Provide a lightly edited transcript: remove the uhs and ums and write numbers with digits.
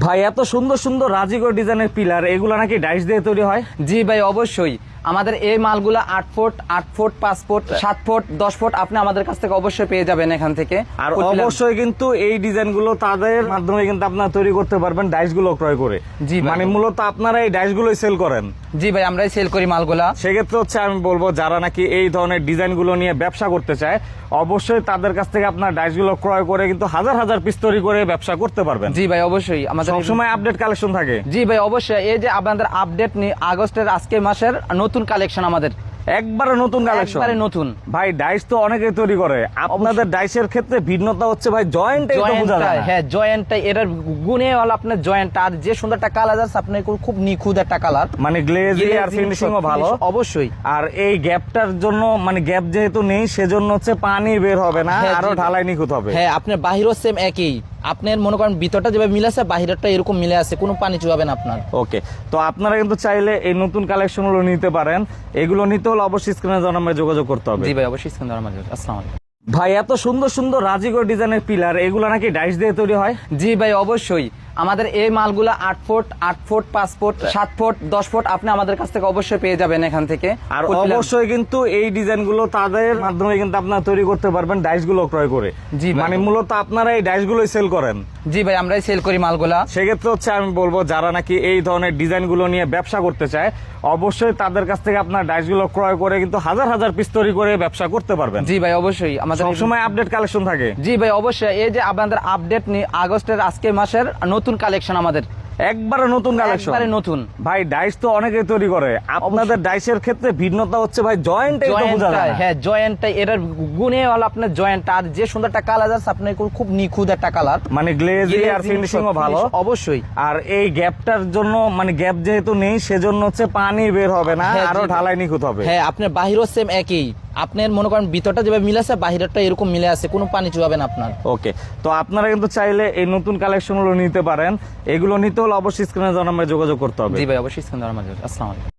ভাই এত সুন্দর সুন্দর রাজিকর ডিজাইনের পিলার এগুলো নাকি ডাইস দিয়ে তৈরি হয়? জি ভাই, অবশ্যই আমাদের এই মালগুলা 8 foot 8 foot 5 foot 7 foot 10 foot আপনি আমাদের কাছ থেকে অবশ্যই পেয়ে যাবেন এখান থেকে। আর অবশ্যই কিন্তু এই ডিজাইন গুলো তাদের মাধ্যমে কিন্তু আপনারা তৈরি করতে পারবেন ডাইস গুলো ক্রয় করে। জি ভাই। মানে মূলত আপনারা এই ডাইস গুলোই সেল করেন? জি ভাই, আমরাই সেল করি মালগুলা। সেক্ষেত্রে হচ্ছে আমি বলবো যারা নাকি এই ধরনের ডিজাইন গুলো নিয়ে ব্যবসা করতে চায় অবশ্যই তাদের কাছ থেকে আপনার ডাইস গুলো ক্রয় করে কিন্তু হাজার হাজার পিস তৈরি করে ব্যবসা করতে পারবেন। জি ভাই, অবশ্যই আমাদের সবসময় আপডেট কালেকশন থাকে। জি ভাই, অবশ্যই এই যে আপনাদের আপডেট আগস্টের আজকে মাসের নতুন কালেকশন আমাদের একবারে নতুন কালেকশন, একবারে নতুন। ভাই ডাইস তো অনেকেই তৈরি করে, আপনাদের ডাইসের ক্ষেত্রে ভিন্নতা হচ্ছে ভাই জয়েন্ট। হ্যাঁ, জয়েন্টটাই এটার গুণে হলো আপনার জয়েন্ট। আর যে সুন্দর একটা কালার আছে আপনার খুব নিখুঁত একটা কালার, মানে গ্লেজি আর ফিনিশিংও ভালো অবশ্যই। আর এই গ্যাপটার জন্য মানে গ্যাপ যেহেতু নেই সেজন্য হচ্ছে পানি বের হবে না, আরো ঢালাই নিখুঁত হবে। হ্যাঁ, আপনার বাহিরও সেম একই, আপনার মনে করেন ভিতরটা যেভাবে মিলে আছে বাহিরটা এরকম মিলে আছে, কোনো পানি চুয়াবে না আপনার। ওকে, তো আপনারা কিন্তু চাইলে এই নতুন কালেকশন গুলো নিতে পারেন। এগুলো নিতে হলে অবশ্যই স্ক্রিনে দেওয়া নম্বরে যোগাযোগ করতে হবে। জি ভাই, অবশ্যই স্ক্রিনে দেওয়া নম্বরে। আসসালামু আলাইকুম। ভাই এত সুন্দর সুন্দর রাজিকর ডিজাইনের পিলার এগুলো নাকি ডাইস দিয়ে তৈরি হয়? জি ভাই, অবশ্যই আমাদের এই মালগুলা 8 foot 8 foot 5 foot 7 foot 10 foot আপনি আমাদের কাছ থেকে অবশ্যই পেয়ে যাবেন এখান থেকে। আর অবশ্যই কিন্তু এই ডিজাইন গুলো তাদের মাধ্যমে কিন্তু আপনারা তৈরি করতে পারবেন ডাইস গুলো ক্রয় করে। জি ভাই। মানে মূলত আপনারা এই ডাইস গুলোই সেল করেন? জি ভাই, আমরাই সেল করি মালগুলা। সেক্ষেত্রে হচ্ছে আমি বলবো যারা নাকি এই ধরনের ডিজাইন গুলো নিয়ে ব্যবসা করতে চায় অবশ্যই তাদের কাছ থেকে আপনার ডাইস গুলো ক্রয় করে কিন্তু হাজার হাজার পিস তৈরি করে ব্যবসা করতে পারবেন। জি ভাই, অবশ্যই আমাদের সবসময় আপডেট কালেকশন থাকে। জি ভাই, অবশ্যই এই যে আপনাদের আপডেট আগস্টের আজকে মাসের নতুন কালেকশন আমাদের একবারে নতুন কালেকশন, একবারে নতুন। ভাই ডাইস তো অনেকেই তৈরি করে, আপনাদের ডাইসের ক্ষেত্রে ভিন্নতা হচ্ছে ভাই জয়েন্ট। হ্যাঁ, জয়েন্টটাই এটার গুণে হলো আপনার জয়েন্ট। আর যে সুন্দর একটা কালার আছে আপনার খুব নিখুঁত একটা কালার, মানে গ্লেজি আর ফিনিশিংও ভালো অবশ্যই। আর এই গ্যাপটার জন্য মানে গ্যাপ যেহেতু নেই সেজন্য হচ্ছে পানি বের হবে না, আরো ঢালাই নিখুঁত হবে। হ্যাঁ, আপনার বাহিরও সেম একই, আপনার মনে করেন ভিতরটা যেভাবে মিলে আছে বাহিরটা এরকম মিলে আছে, কোনো পানি চুয়াবে না আপনার। ওকে, তো আপনারা কিন্তু চাইলে এই নতুন কালেকশন গুলো নিতে পারেন। এগুলো নিতে হলে অবশ্যই স্ক্রিনে দেওয়া নম্বরে যোগাযোগ করতে হবে। জি ভাই, অবশ্যই স্ক্রিনে দেওয়া নম্বরে। আসসালামু আলাইকুম।